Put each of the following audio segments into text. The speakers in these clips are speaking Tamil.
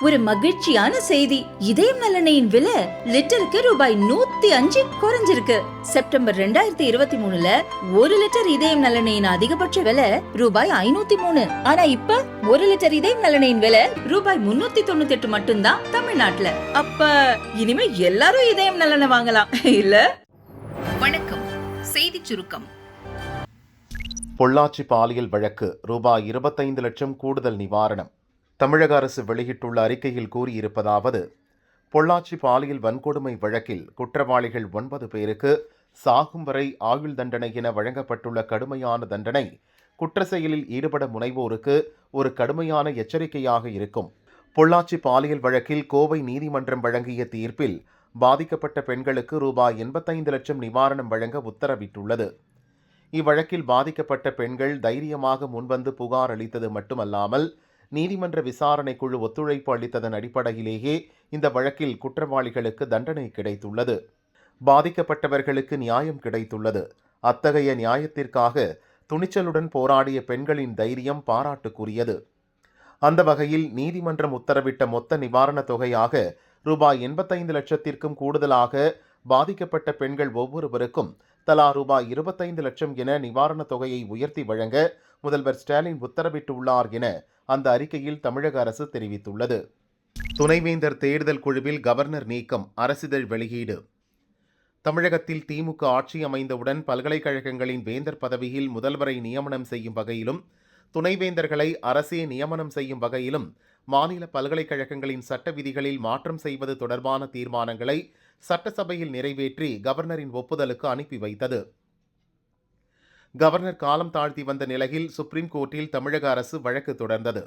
ஒரு மகிழ்ச்சியான செய்தி. இதயம் நலனையின் விலை லிட்டருக்கு ரூபாய் 105 குறைஞ்சிருக்கு. செப்டம்பர் 2023ல 1 லிட்டர் இதயம் நலனையின் அதிகபட்ச விலை ரூபாய் 503. ஆனா இப்ப 1 லிட்டர் இதயம் நலனையின் விலை ரூபாய் 398 மட்டும்தான் தமிழ்நாட்டுல. அப்ப இனிமே எல்லாரும் இதயம் நலனை வாங்கலாம் இல்ல? வணக்கம். செய்தி சுருக்கம். பொள்ளாச்சி பாலியல் வழக்கு ரூபாய் 25 லட்சம் கூடுதல் நிவாரணம். தமிழக அரசு வெளியிட்டுள்ள அறிக்கையில் கூறியிருப்பதாவது: பொள்ளாச்சி பாலியல் வன்கொடுமை வழக்கில் குற்றவாளிகள் 9 பேருக்கு சாகும் வரை ஆயுள் தண்டனை என வழங்கப்பட்டுள்ள கடுமையான தண்டனை குற்ற செயலில் ஈடுபட முனைவோருக்கு ஒரு கடுமையான எச்சரிக்கையாக இருக்கும். பொள்ளாச்சி பாலியல் வழக்கில் கோவை நீதிமன்றம் வழங்கிய தீர்ப்பில் பாதிக்கப்பட்ட பெண்களுக்கு ரூபாய் 85 லட்சம் நிவாரணம் வழங்க உத்தரவிட்டுள்ளது. இவ்வழக்கில் பாதிக்கப்பட்ட பெண்கள் தைரியமாக முன்வந்து புகார் அளித்தது மட்டுமல்லாமல் நீதிமன்ற விசாரணை குழு ஒத்துழைப்பு அளித்ததன் அடிப்படையிலேயே இந்த வழக்கில் குற்றவாளிகளுக்கு தண்டனை கிடைத்துள்ளது. பாதிக்கப்பட்டவர்களுக்கு நியாயம் கிடைத்துள்ளது. அத்தகைய நியாயத்திற்காக துணிச்சலுடன் போராடிய பெண்களின் தைரியம் பாராட்டுக்குரியது. அந்த வகையில் நீதிமன்றம் உத்தரவிட்ட மொத்த நிவாரணத் தொகையாக ரூபாய் 85 லட்சத்திற்கும் கூடுதலாக பாதிக்கப்பட்ட பெண்கள் ஒவ்வொருவருக்கும் தலா ரூபாய் 25 லட்சம் என நிவாரணத் தொகையை உயர்த்தி வழங்க முதல்வர் ஸ்டாலின் உத்தரவிட்டுள்ளார் என அந்த அறிக்கையில் தமிழக அரசு தெரிவித்துள்ளது. துணைவேந்தர் தேர்தல் குழுவில் கவர்னர் நீக்கம், அரசிதழ் வெளியீடு. தமிழகத்தில் திமுக ஆட்சி அமைந்தவுடன் பல்கலைக்கழகங்களின் வேந்தர் பதவியில் முதல்வரை நியமனம் செய்யும் வகையிலும் துணைவேந்தர்களை அரசே நியமனம் செய்யும் வகையிலும் மாநில பல்கலைக்கழகங்களின் சட்ட விதிகளில் மாற்றம் செய்வது தொடர்பான தீர்மானங்களை சட்டசபையில் நிறைவேற்றி கவர்னரின் ஒப்புதலுக்கு அனுப்பி வைத்தது. கவர்னர் காலம் தாழ்த்தி வந்த நிலையில் சுப்ரீம் கோர்ட்டில் தமிழக அரசு வழக்கு தொடர்ந்தது.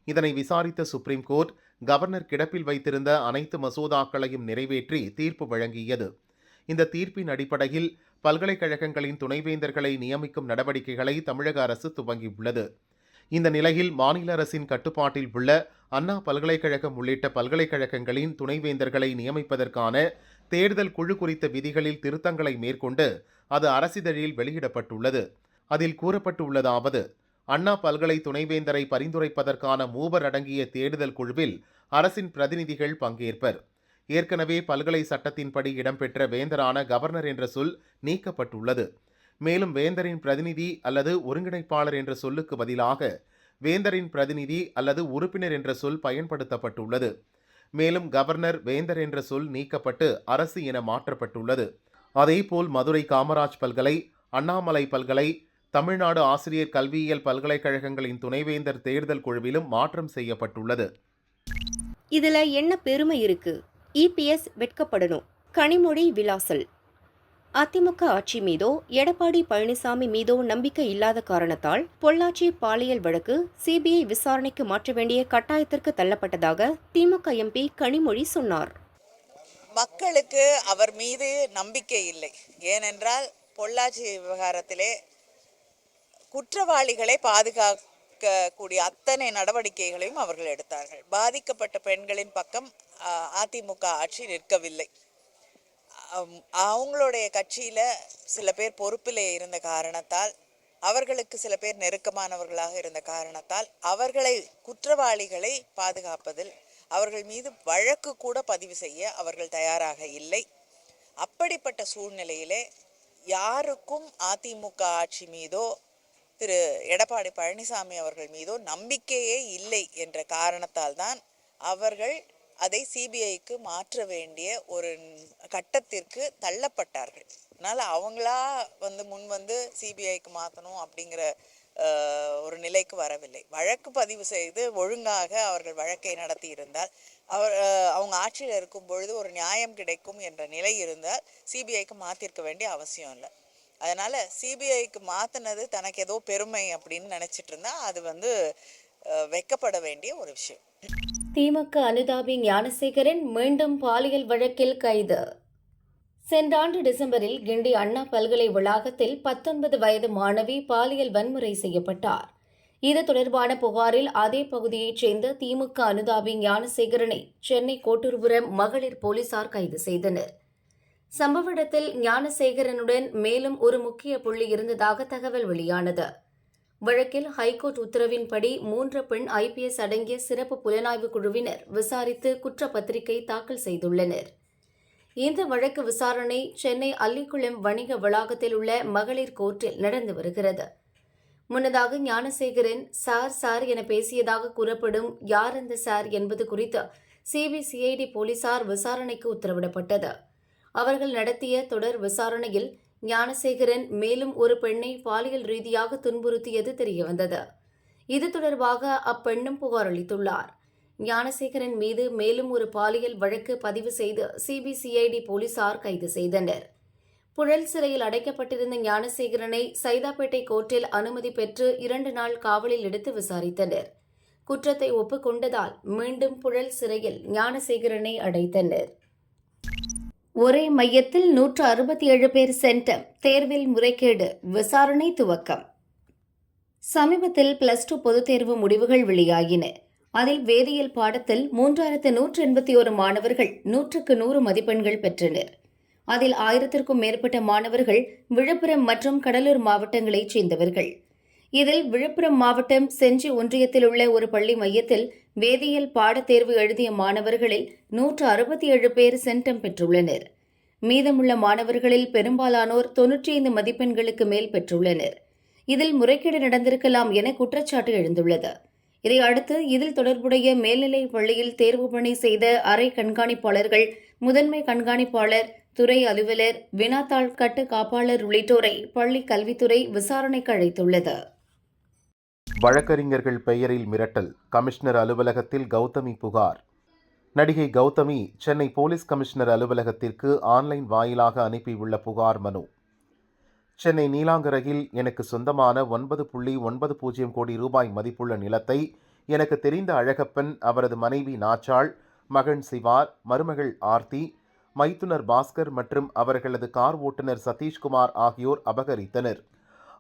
இதனை விசாரித்த சுப்ரீம் கோர்ட் கவர்னர் கிடப்பில் வைத்திருந்த அனைத்து மசோதாக்களையும் நிறைவேற்றி தீர்ப்பு வழங்கியது. இந்த தீர்ப்பின் அடிப்படையில் பல்கலைக்கழகங்களின் துணைவேந்தர்களை நியமிக்கும் நடவடிக்கைகளை தமிழக அரசு துவங்கியுள்ளது. இந்த நிலையில் மாநில அரசின் கட்டுப்பாட்டில் உள்ள அண்ணா பல்கலைக்கழகம் உள்ளிட்ட பல்கலைக்கழகங்களின் துணைவேந்தர்களை நியமிப்பதற்கான தேர்தல் குழு குறித்த விதிகளில் திருத்தங்களை மேற்கொண்டு அது அரசிதழில் வெளியிடப்பட்டுள்ளது. அதில் கூறப்பட்டுள்ளதாவது: அண்ணா பல்கலை துணைவேந்தரை பரிந்துரைப்பதற்கான 3 அடங்கிய தேர்தல் குழுவில் அரசின் பிரதிநிதிகள் பங்கேற்பர். ஏற்கனவே பல்கலை சட்டத்தின்படி இடம்பெற்ற வேந்தரான கவர்னர் என்ற சொல் நீக்கப்பட்டுள்ளது. மேலும் வேந்தரின் பிரதிநிதி அல்லது ஒருங்கிணைப்பாளர் என்ற சொல்லுக்கு பதிலாக வேந்தரின் பிரதிநிதி அல்லது உறுப்பினர் என்ற சொல் பயன்படுத்தப்பட்டுள்ளது. மேலும் கவர்னர், வேந்தர் என்ற சொல் நீக்கப்பட்டு அரசு என மாற்றப்பட்டுள்ளது. அதேபோல் மதுரை காமராஜ் பல்கலை, அண்ணாமலை பல்கலை, தமிழ்நாடு ஆசிரியர் கல்வியியல் பல்கலைக்கழகங்களின் துணைவேந்தர் தேர்தல் குழுவிலும் மாற்றம் செய்யப்பட்டுள்ளது. இதுல என்ன பெருமை இருக்கு? இபிஎஸ் வெட்கப்படணும். கனிமொழி விலாசல். அதிமுக ஆட்சி மீதோ எடப்பாடி பழனிசாமி மீதோ நம்பிக்கை இல்லாத காரணத்தால் பொள்ளாச்சி பாலியல் வழக்கு சிபிஐ விசாரணைக்கு மாற்ற வேண்டிய கட்டாயத்திற்கு தள்ளப்பட்டதாக திமுக எம்பி கனிமொழி சொன்னார். மக்களுக்கு அவர் மீது நம்பிக்கை இல்லை. ஏனென்றால் பொள்ளாச்சி விவகாரத்திலே குற்றவாளிகளை பாதுகாக்கக்கூடிய அத்தனை நடவடிக்கைகளையும் அவர்கள் எடுத்தார்கள். பாதிக்கப்பட்ட பெண்களின் பக்கம் அதிமுக ஆட்சி நிற்கவில்லை. அவங்களுடைய கட்சியில் சில பேர் பொறுப்பிலே இருந்த காரணத்தால், அவர்களுக்கு சில பேர் நெருக்கமானவர்களாக இருந்த காரணத்தால் அவர்களை, குற்றவாளிகளை பாதுகாப்பதில் அவர்கள் மீது வழக்கு கூட பதிவு செய்ய அவர்கள் தயாராக இல்லை. அப்படிப்பட்ட சூழ்நிலையிலே யாருக்கும் அதிமுக ஆட்சி மீதோ திரு எடப்பாடி பழனிசாமி அவர்கள் மீதோ நம்பிக்கையே இல்லை என்ற காரணத்தால் தான் அவர்கள் அதை சிபிஐக்கு மாற்ற வேண்டிய ஒரு கட்டத்திற்கு தள்ளப்பட்டார்கள். அதனால் அவங்களா முன் சிபிஐக்கு மாற்றணும் அப்படிங்கிற ஒரு நிலைக்கு வரவில்லை. வழக்கு பதிவு செய்து ஒழுங்காக அவர்கள் வழக்கை நடத்தி இருந்தால், அவங்க ஆட்சியில் இருக்கும் பொழுது ஒரு நியாயம் கிடைக்கும் என்ற நிலை இருந்தால் சிபிஐக்கு மாற்றிருக்க வேண்டிய அவசியம் இல்லை. அதனால் சிபிஐக்கு மாற்றினது தனக்கு ஏதோ பெருமை அப்படின்னு நினச்சிட்டு இருந்தா அது வெட்கப்பட வேண்டிய ஒரு விஷயம். திமுக அனுதாபி ஞானசேகரன் மீண்டும் பாலியல் வழக்கில் கைது. சென்ற ஆண்டு டிசம்பரில் கிண்டி அண்ணா பல்கலை வளாகத்தில் 19 வயது மாணவி பாலியல் வன்முறை செய்யப்பட்டார். இது தொடர்பான புகாரில் அதே பகுதியைச் சேர்ந்த திமுக அனுதாபி ஞானசேகரனை சென்னை கோட்டூர்புரம் மகளிர் போலீசார் கைது செய்தனர். சம்பவ இடத்தில் ஞானசேகரனுடன் மேலும் ஒரு முக்கிய புள்ளி இருந்ததாக தகவல் வெளியானது. வழக்கில் ஹைகோர்ட் உத்தரவின்படி 3 பெண் ஐபிஎஸ் அடங்கிய சிறப்பு புலனாய்வு குழுவினர் விசாரித்து குற்றப்பத்திரிகை தாக்கல் செய்துள்ளனர். இந்த வழக்கு விசாரணை சென்னை அல்லிக்குளம் வணிக வளாகத்தில் உள்ள மகளிர் கோர்ட்டில் நடந்து வருகிறது. முன்னதாக ஞானசேகரன் சார் என பேசியதாக கூறப்படும் யார் அந்த சார் என்பது குறித்து சிபிசிஐடி போலீசார் விசாரணைக்கு உத்தரவிடப்பட்டது. அவர்கள் நடத்திய தொடர் விசாரணையில் ஞானசேகரன் மேலும் ஒரு பெண்ணை பாலியல் ரீதியாக துன்புறுத்தியது தெரியவந்தது. இது தொடர்பாக அப்பெண்ணும் புகார் அளித்துள்ளார். ஞானசேகரன் மீது மேலும் ஒரு பாலியல் வழக்கு பதிவு செய்து சிபிசிஐடி போலீசார் கைது செய்தனர். புழல் சிறையில் அடைக்கப்பட்டிருந்த ஞானசேகரனை சைதாப்பேட்டை கோர்ட்டில் அனுமதி பெற்று 2 நாள் காவலில் எடுத்து விசாரித்தனர். குற்றத்தை ஒப்புக்கொண்டதால் மீண்டும் புழல் சிறையில் ஞானசேகரனை அடைத்தனர். ஒரே மையத்தில் 167 பேர் சென்டம், தேர்வில் முறைகேடு, விசாரணை துவக்கம். சமீபத்தில் +2 பொதுத் தேர்வு முடிவுகள் வெளியாகின. அதில் வேதியியல் பாடத்தில் 3181 மாணவர்கள் 100க்கு 100 மதிப்பெண்கள் பெற்றனர். அதில் 1000க்கும் மேற்பட்ட மாணவர்கள் விழுப்புரம் மற்றும் கடலூர் மாவட்டங்களைச் சேர்ந்தவர்கள். இதில் விழுப்புரம் மாவட்டம் செஞ்சி ஒன்றியத்தில் உள்ள ஒரு பள்ளி மையத்தில் வேதியியல் பாடத் தேர்வு எழுதிய மாணவர்களில் 167 பேர் சென்டம் பெற்றுள்ளனர். மீதமுள்ள மாணவர்களில் பெரும்பாலானோர் 95 மதிப்பெண்களுக்கு மேல் பெற்றுள்ளனர். இதில் முறைகேடு நடந்திருக்கலாம் என குற்றச்சாட்டு எழுந்துள்ளது. இதையடுத்து இதில் தொடர்புடைய மேல்நிலைப் பள்ளியில் தேர்வு பணி செய்த அறை கண்காணிப்பாளர்கள், முதன்மை கண்காணிப்பாளர், துறை அலுவலர், வினாத்தாள் கட்டு காப்பாளர் உள்ளிட்டோரை பள்ளி கல்வித்துறை விசாரணைக்கு அழைத்துள்ளது. வழக்கறிஞர்கள் பெயரில் மிரட்டல், கமிஷனர் அலுவலகத்தில் கௌதமி புகார். நடிகை கௌதமி சென்னை போலீஸ் கமிஷனர் அலுவலகத்திற்கு ஆன்லைன் வாயிலாக அனுப்பியுள்ள புகார் மனு. சென்னை நீலாங்கரையில் எனக்கு சொந்தமான 9.90 கோடி ரூபாய் மதிப்புள்ள நிலத்தை எனக்கு தெரிந்த அழகப்பன், அவரது மனைவி நாச்சாள், மகன் சிவார், மருமகள் ஆர்த்தி, மைத்துனர் பாஸ்கர் மற்றும் அவர்களது கார் ஓட்டுநர் சதீஷ்குமார் ஆகியோர் அபகரித்தனர்.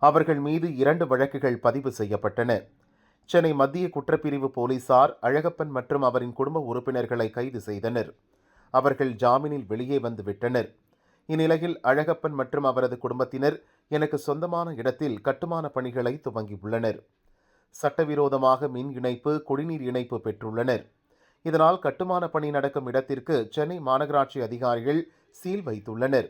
அவர்கள் மீது 2 வழக்குகள் பதிவு செய்யப்பட்டன. சென்னை மத்திய குற்றப்பிரிவு போலீசார் அழகப்பன் மற்றும் அவரின் குடும்ப உறுப்பினர்களை கைது செய்தனர். அவர்கள் ஜாமீனில் வெளியே வந்து விட்டனர். இந்நிலையில் அழகப்பன் மற்றும் அவரது குடும்பத்தினர் எனக்கு சொந்தமான இடத்தில் கட்டுமான பணிகளை துவங்கியுள்ளனர். சட்டவிரோதமாக மின் இணைப்பு, குடிநீர் இணைப்பு பெற்றுள்ளனர். இதனால் கட்டுமான பணி நடக்கும் இடத்திற்கு சென்னை மாநகராட்சி அதிகாரிகள் சீல் வைத்துள்ளனர்.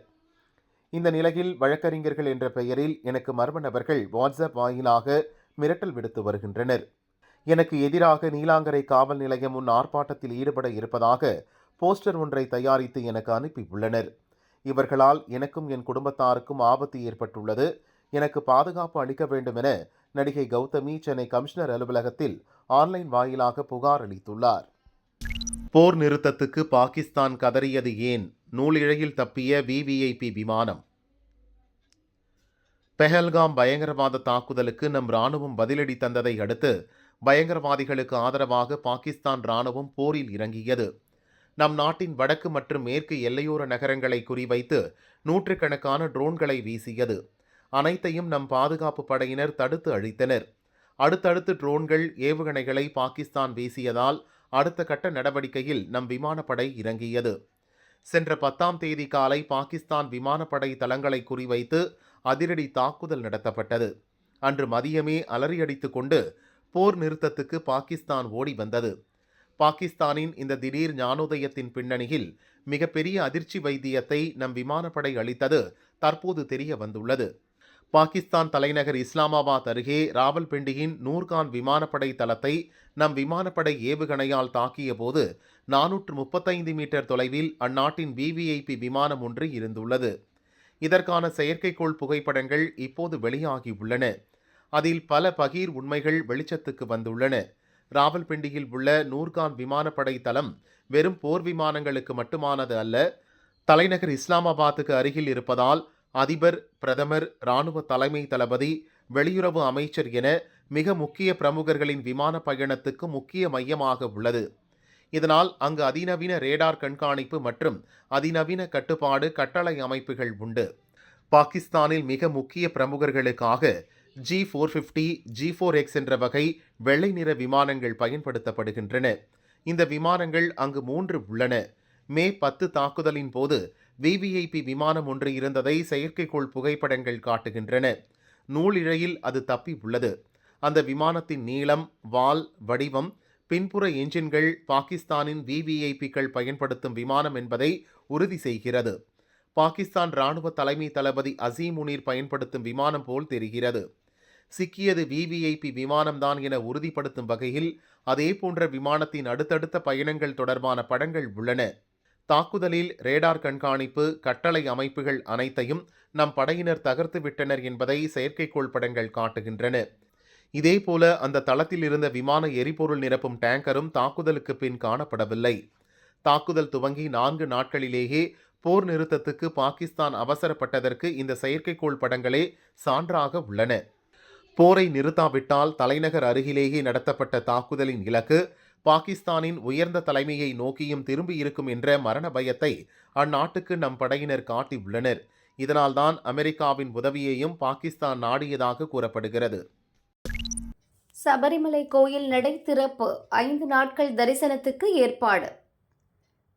இந்த நிலையில் வழக்கறிஞர்கள் என்ற பெயரில் எனக்கு மர்ம நபர்கள் வாட்ஸ்அப் வாயிலாக மிரட்டல் விடுத்து வருகின்றனர். எனக்கு எதிராக நீலாங்கரை காவல் நிலையம் முன் ஆர்ப்பாட்டத்தில் ஈடுபட இருப்பதாக போஸ்டர் ஒன்றை தயாரித்து எனக்கு அனுப்பியுள்ளனர். இவர்களால் எனக்கும் என் குடும்பத்தாருக்கும் ஆபத்து ஏற்பட்டுள்ளது. எனக்கு பாதுகாப்பு அளிக்க வேண்டும் என நடிகை கௌதமி சென்னை கமிஷனர் அலுவலகத்தில் ஆன்லைன் வாயிலாக புகார் அளித்துள்ளார். போர் நிறுத்தத்துக்கு பாகிஸ்தான் கதறியது ஏன்? நூலிழையில் தப்பிய விவிஐபி விமானம். பெஹல்காம் பயங்கரவாத தாக்குதலுக்கு நம் ராணுவம் பதிலடி தந்ததை அடுத்து பயங்கரவாதிகளுக்கு ஆதரவாக பாகிஸ்தான் ராணுவம் போரில் இறங்கியது. நம் நாட்டின் வடக்கு மற்றும் மேற்கு எல்லையோர நகரங்களை குறிவைத்து நூற்றுக்கணக்கான ட்ரோன்களை வீசியது. அனைத்தையும் நம் பாதுகாப்பு படையினர் தடுத்து அழித்தனர். அடுத்தடுத்து ட்ரோன்கள், ஏவுகணைகளை பாகிஸ்தான் வீசியதால் அடுத்த கட்ட நடவடிக்கையில் நம் விமானப்படை இறங்கியது. சென்ற 10ஆம் தேதி காலை பாகிஸ்தான் விமானப்படை தளங்களை குறிவைத்து அதிரடி தாக்குதல் நடத்தப்பட்டது. அன்று மதியமே அலறியடித்து கொண்டு போர் நிறுத்தத்துக்கு பாகிஸ்தான் ஓடி வந்தது. பாகிஸ்தானின் இந்த திடீர் ஞானோதயத்தின் பின்னணியில் மிகப்பெரிய அதிர்ச்சி வைத்தியத்தை நம் விமானப்படை அளித்தது தற்போது தெரிய வந்துள்ளது. பாகிஸ்தான் தலைநகர் இஸ்லாமாபாத் அருகே ராவல்பிண்டியின் நூர்கான் விமானப்படை தளத்தை நம் விமானப்படை ஏவுகணையால் தாக்கிய போது 435 மீட்டர் தொலைவில் அந்நாட்டின் விவிஐபி விமானம் ஒன்று இருந்துள்ளது. இதற்கான செயற்கைக்கோள் புகைப்படங்கள் இப்போது வெளியாகியுள்ளன. அதில் பல பகீர் உண்மைகள் வெளிச்சத்துக்கு வந்துள்ளன. ராவல்பிண்டியில் உள்ள நூர்கான் விமானப்படை தளம் வெறும் போர் விமானங்களுக்கு மட்டுமானது அல்ல. தலைநகர் இஸ்லாமாபாத்துக்கு அருகில் இருப்பதால் அதிபர், பிரதமர், இராணுவ தலைமை தளபதி, வெளியுறவு அமைச்சர் என மிக முக்கிய பிரமுகர்களின் விமான பயணத்துக்கு முக்கிய மையமாக உள்ளது. இதனால் அங்கு அதிநவீன ரேடார் கண்காணிப்பு மற்றும் அதிநவீன கட்டுப்பாடு கட்டளை அமைப்புகள் உண்டு. பாகிஸ்தானில் மிக முக்கிய பிரமுகர்களுக்காக G450, G4X என்ற வகை வெள்ளை நிற விமானங்கள் பயன்படுத்தப்படுகின்றன. இந்த விமானங்கள் அங்கு 3 உள்ளன. மே 10 தாக்குதலின் போது விவிஐபி விமானம் ஒன்று இருந்ததை செயற்கைக்கோள் புகைப்படங்கள் காட்டுகின்றன. நூலிழையில் அது தப்பி உள்ளது. அந்த விமானத்தின் நீளம், வால், வடிவம், பின்புற என்ஜின்கள் பாகிஸ்தானின் விவிஐபிக்கள் பயன்படுத்தும் விமானம் என்பதை உறுதி செய்கிறது. பாகிஸ்தான் ராணுவ தலைமை தளபதி அசீம் முனீர் பயன்படுத்தும் விமானம் போல் தெரிகிறது. சிக்கியது விவிஐபி விமானம்தான் என உறுதிப்படுத்தும் வகையில் அதே போன்ற விமானத்தின் அடுத்தடுத்த பயணங்கள் தொடர்பான படங்கள் உள்ளன. தாக்குதலில் ரேடார் கண்காணிப்பு, கட்டளை அமைப்புகள் அனைத்தையும் நம் படையினர் தகர்த்து விட்டனர் என்பதை செயற்கைக்கோள் படங்கள் காட்டுகின்றன. இதேபோல அந்த தளத்தில் இருந்த விமான எரிபொருள் நிரப்பும் டேங்கரும் தாக்குதலுக்கு பின் காணப்படவில்லை. தாக்குதல் துவங்கி 4 நாட்களிலேயே போர் நிறுத்தத்துக்கு பாகிஸ்தான் அவசரப்பட்டதற்கு இந்த செயற்கைக்கோள் படங்களே சான்றாக உள்ளன. போரை நிறுத்தாவிட்டால் தலைநகர் அருகிலேயே நடத்தப்பட்ட தாக்குதலின் இலக்கு பாகிஸ்தானின் உயர்ந்த தலைமையை நோக்கியும் திரும்பியிருக்கும் என்ற மரண பயத்தை அந்நாட்டுக்கு நம் படையினர் காட்டியுள்ளனர். இதனால்தான் அமெரிக்காவின் உதவியையும் பாகிஸ்தான் நாடியதாக கூறப்படுகிறது. சபரிமலை கோயில் நடை திறப்பு 5 நாட்கள் தரிசனத்துக்கு ஏற்பாடு.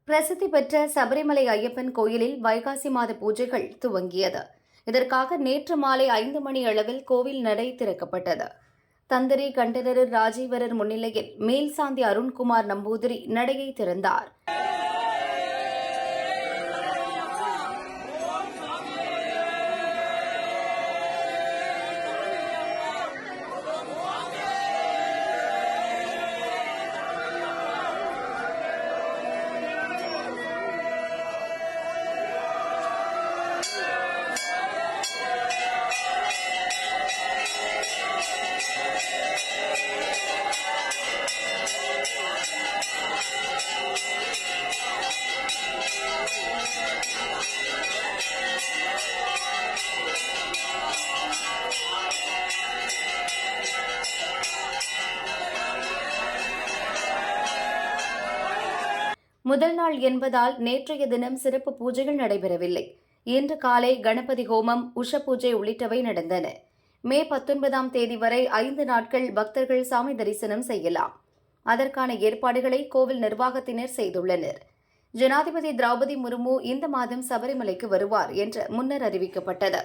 பிரசித்தி பெற்ற சபரிமலை ஐயப்பன் கோயிலில் வைகாசி மாத பூஜைகள் துவங்கியது. இதற்காக நேற்று மாலை 5 மணி அளவில் கோவில் நடை திறக்கப்பட்டது. தந்திரி கண்டரர் ராஜீவரர் முன்னிலையில் மேல்சாந்தி அருண்குமார் நம்பூதிரி நடையை திறந்தார். முதல் நாள் என்பதால் நேற்றைய தினம் சிறப்பு பூஜைகள் நடைபெறவில்லை. இன்று காலை கணபதி ஹோமம், உஷ பூஜை உள்ளிட்டவை நடந்தன. மே 19ஆம் தேதி வரை 5 நாட்கள் பக்தர்கள் சாமி தரிசனம் செய்யலாம். அதற்கான ஏற்பாடுகளை கோவில் நிர்வாகத்தினர் செய்துள்ளனர். ஜனாதிபதி திரௌபதி முர்மு இந்த மாதம் சபரிமலைக்கு வருவார் என்று முன்னர் அறிவிக்கப்பட்டது.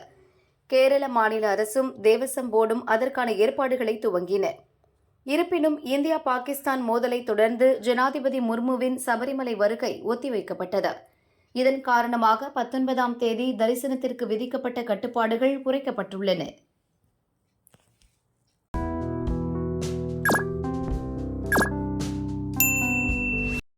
கேரள மாநில அரசும் தேவசம் போர்டும் அதற்கான ஏற்பாடுகளை துவங்கின. இருப்பினும் இந்தியா பாகிஸ்தான் மோதலை தொடர்ந்து ஜனாதிபதி முர்முவின் சபரிமலை வருகை ஒத்திவைக்கப்பட்டது. இதன் காரணமாக 19ஆம் தேதி தரிசனத்திற்கு விதிக்கப்பட்ட கட்டுப்பாடுகள் குறைக்கப்பட்டுள்ளன.